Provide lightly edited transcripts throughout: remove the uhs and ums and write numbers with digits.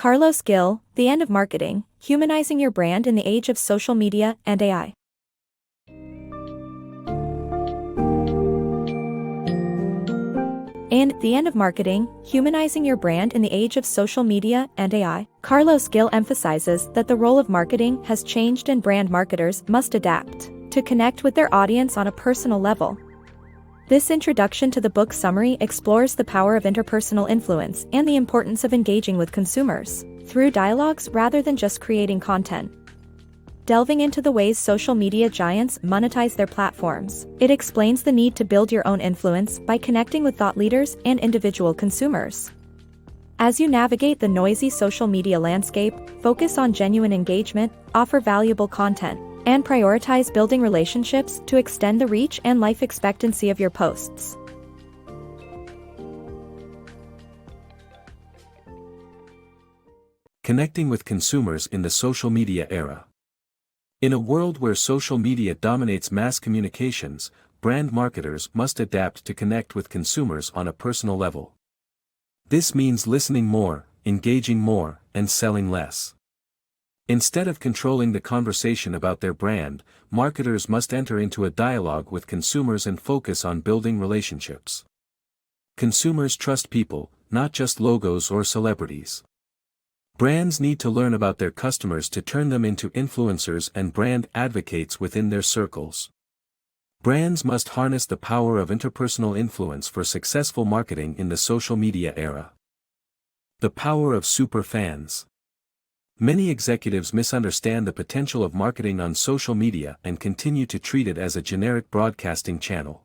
Carlos Gil, The End of Marketing, Humanizing Your Brand in the Age of Social Media and AI. In The End of Marketing, Humanizing Your Brand in the Age of Social Media and AI, Carlos Gil emphasizes that the role of marketing has changed and brand marketers must adapt to connect with their audience on a personal level. This introduction to the book summary explores the power of interpersonal influence and the importance of engaging with consumers through dialogues rather than just creating content. Delving into the ways social media giants monetize their platforms, it explains the need to build your own influence by connecting with thought leaders and individual consumers. As you navigate the noisy social media landscape, focus on genuine engagement, offer valuable content, and prioritize building relationships to extend the reach and life expectancy of your posts. Connecting with consumers in the social media era. In a world where social media dominates mass communications, brand marketers must adapt to connect with consumers on a personal level. This means listening more, engaging more, and selling less. Instead of controlling the conversation about their brand, marketers must enter into a dialogue with consumers and focus on building relationships. Consumers trust people, not just logos or celebrities. Brands need to learn about their customers to turn them into influencers and brand advocates within their circles. Brands must harness the power of interpersonal influence for successful marketing in the social media era. The power of super fans. Many executives misunderstand the potential of marketing on social media and continue to treat it as a generic broadcasting channel.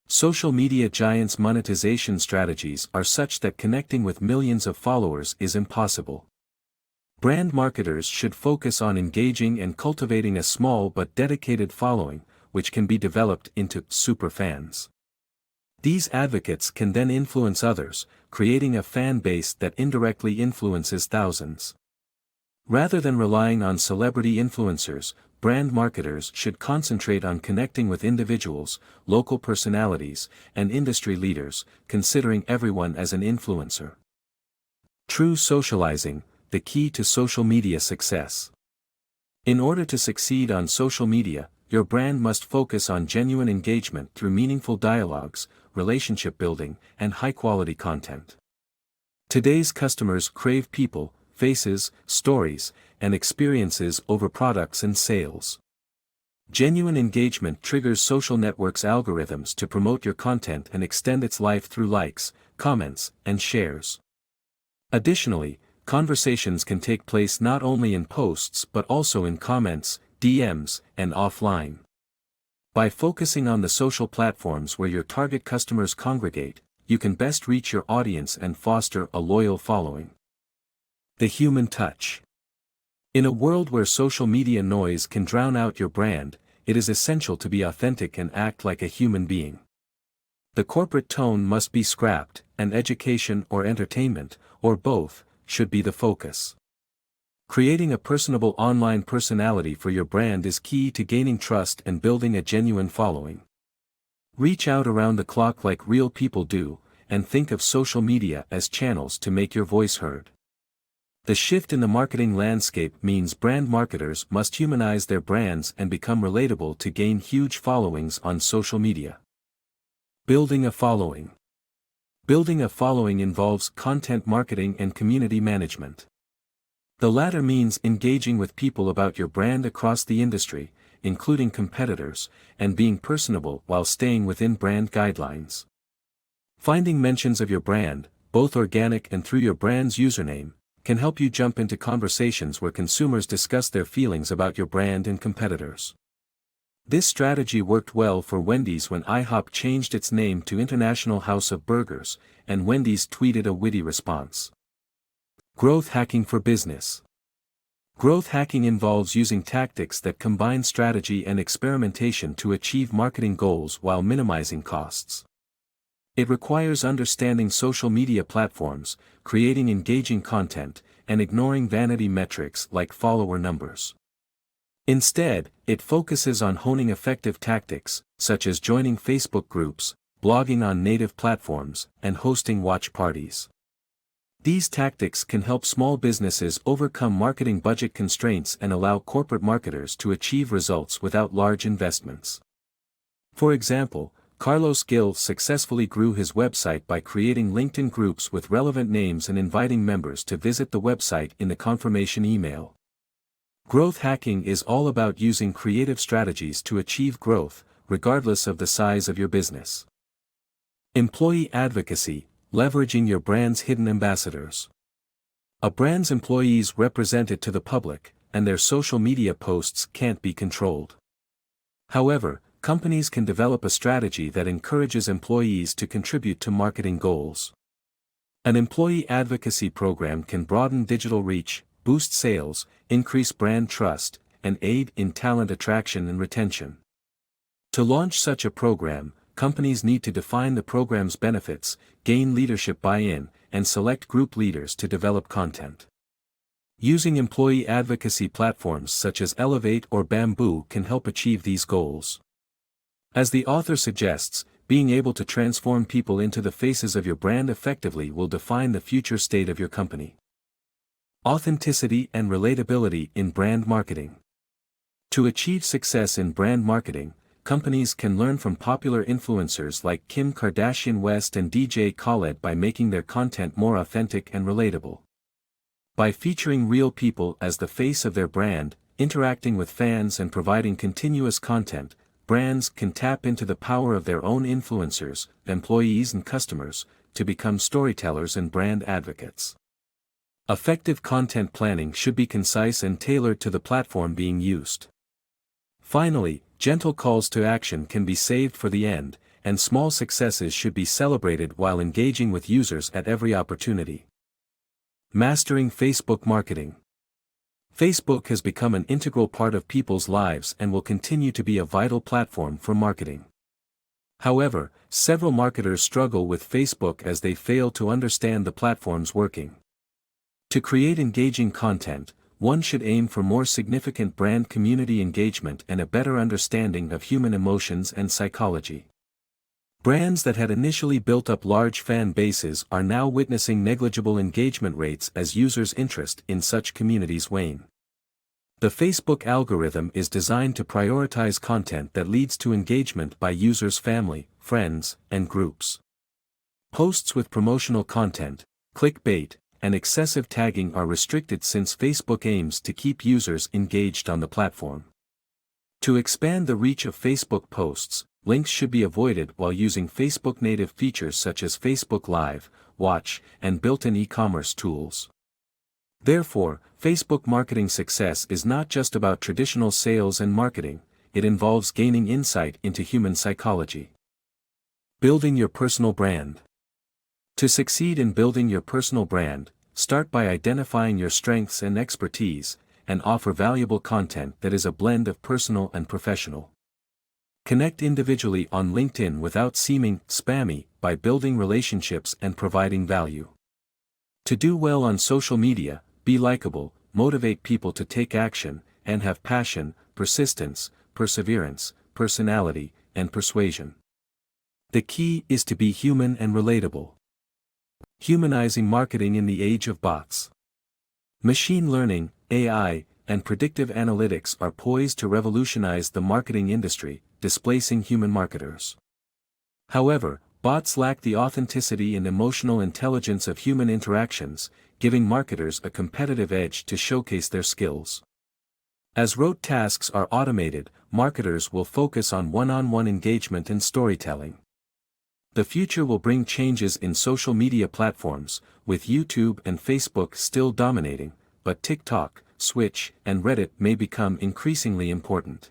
Social media giants' monetization strategies are such that connecting with millions of followers is impossible. Brand marketers should focus on engaging and cultivating a small but dedicated following, which can be developed into super fans. These advocates can then influence others, creating a fan base that indirectly influences thousands. Rather than relying on celebrity influencers, brand marketers should concentrate on connecting with individuals, local personalities, and industry leaders, considering everyone as an influencer. True socializing, the key to social media success. In order to succeed on social media, your brand must focus on genuine engagement through meaningful dialogues, relationship building, and high-quality content. Today's customers crave people, faces, stories, and experiences over products and sales. Genuine engagement triggers social networks' algorithms to promote your content and extend its life through likes, comments, and shares. Additionally, conversations can take place not only in posts but also in comments, DMs, and offline. By focusing on the social platforms where your target customers congregate, you can best reach your audience and foster a loyal following. The human touch. In a world where social media noise can drown out your brand, it is essential to be authentic and act like a human being. The corporate tone must be scrapped, and education or entertainment, or both, should be the focus. Creating a personable online personality for your brand is key to gaining trust and building a genuine following. Reach out around the clock like real people do, and think of social media as channels to make your voice heard. The shift in the marketing landscape means brand marketers must humanize their brands and become relatable to gain huge followings on social media. Building a following. Building a following involves content marketing and community management. The latter means engaging with people about your brand across the industry, including competitors, and being personable while staying within brand guidelines. Finding mentions of your brand, both organic and through your brand's username, can help you jump into conversations where consumers discuss their feelings about your brand and competitors. This strategy worked well for Wendy's when IHOP changed its name to International House of Burgers, and Wendy's tweeted a witty response. Growth hacking for business. Growth hacking involves using tactics that combine strategy and experimentation to achieve marketing goals while minimizing costs. It requires understanding social media platforms, creating engaging content, and ignoring vanity metrics like follower numbers. Instead, it focuses on honing effective tactics, such as joining Facebook groups, blogging on native platforms, and hosting watch parties. These tactics can help small businesses overcome marketing budget constraints and allow corporate marketers to achieve results without large investments. For example, Carlos Gil successfully grew his website by creating LinkedIn groups with relevant names and inviting members to visit the website in the confirmation email. Growth hacking is all about using creative strategies to achieve growth, regardless of the size of your business. Employee advocacy, leveraging your brand's hidden ambassadors. A brand's employees represent it to the public, and their social media posts can't be controlled. However, companies can develop a strategy that encourages employees to contribute to marketing goals. An employee advocacy program can broaden digital reach, boost sales, increase brand trust, and aid in talent attraction and retention. To launch such a program, companies need to define the program's benefits, gain leadership buy-in, and select group leaders to develop content. Using employee advocacy platforms such as Elevate or Bamboo can help achieve these goals. As the author suggests, being able to transform people into the faces of your brand effectively will define the future state of your company. Authenticity and relatability in brand marketing. To achieve success in brand marketing, companies can learn from popular influencers like Kim Kardashian West and DJ Khaled by making their content more authentic and relatable. By featuring real people as the face of their brand, interacting with fans and providing continuous content, brands can tap into the power of their own influencers, employees and customers, to become storytellers and brand advocates. Effective content planning should be concise and tailored to the platform being used. Finally, gentle calls to action can be saved for the end, and small successes should be celebrated while engaging with users at every opportunity. Mastering Facebook marketing. Facebook has become an integral part of people's lives and will continue to be a vital platform for marketing. However, several marketers struggle with Facebook as they fail to understand the platform's working. To create engaging content, one should aim for more significant brand community engagement and a better understanding of human emotions and psychology. Brands that had initially built up large fan bases are now witnessing negligible engagement rates as users' interest in such communities wane. The Facebook algorithm is designed to prioritize content that leads to engagement by users' family, friends, and groups. Posts with promotional content, clickbait, and excessive tagging are restricted since Facebook aims to keep users engaged on the platform. To expand the reach of Facebook posts, links should be avoided while using Facebook native features such as Facebook Live, Watch, and built-in e-commerce tools. Therefore, Facebook marketing success is not just about traditional sales and marketing, it involves gaining insight into human psychology. Building your personal brand. To succeed in building your personal brand, start by identifying your strengths and expertise, and offer valuable content that is a blend of personal and professional. Connect individually on LinkedIn without seeming spammy by building relationships and providing value. To do well on social media, be likable, motivate people to take action, and have passion, persistence, perseverance, personality, and persuasion. The key is to be human and relatable. Humanizing marketing in the age of bots. Machine learning, AI, and predictive analytics are poised to revolutionize the marketing industry, displacing human marketers. However, bots lack the authenticity and emotional intelligence of human interactions, giving marketers a competitive edge to showcase their skills. As rote tasks are automated, marketers will focus on one-on-one engagement and storytelling. The future will bring changes in social media platforms, with YouTube and Facebook still dominating, but TikTok, Switch, and Reddit may become increasingly important.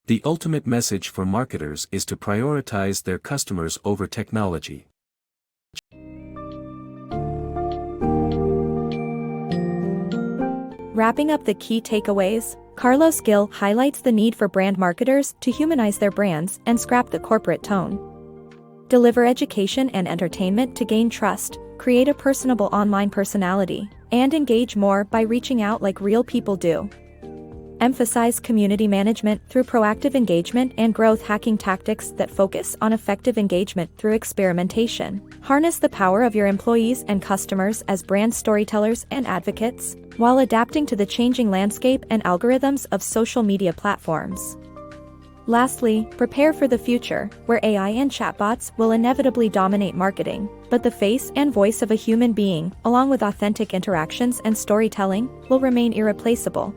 The ultimate message for marketers is to prioritize their customers over technology. Wrapping up the key takeaways, Carlos Gil highlights the need for brand marketers to humanize their brands and scrap the corporate tone. Deliver education and entertainment to gain trust, create a personable online personality, and engage more by reaching out like real people do. Emphasize community management through proactive engagement and growth hacking tactics that focus on effective engagement through experimentation. Harness the power of your employees and customers as brand storytellers and advocates, while adapting to the changing landscape and algorithms of social media platforms. Lastly, prepare for the future, where AI and chatbots will inevitably dominate marketing, but the face and voice of a human being, along with authentic interactions and storytelling, will remain irreplaceable.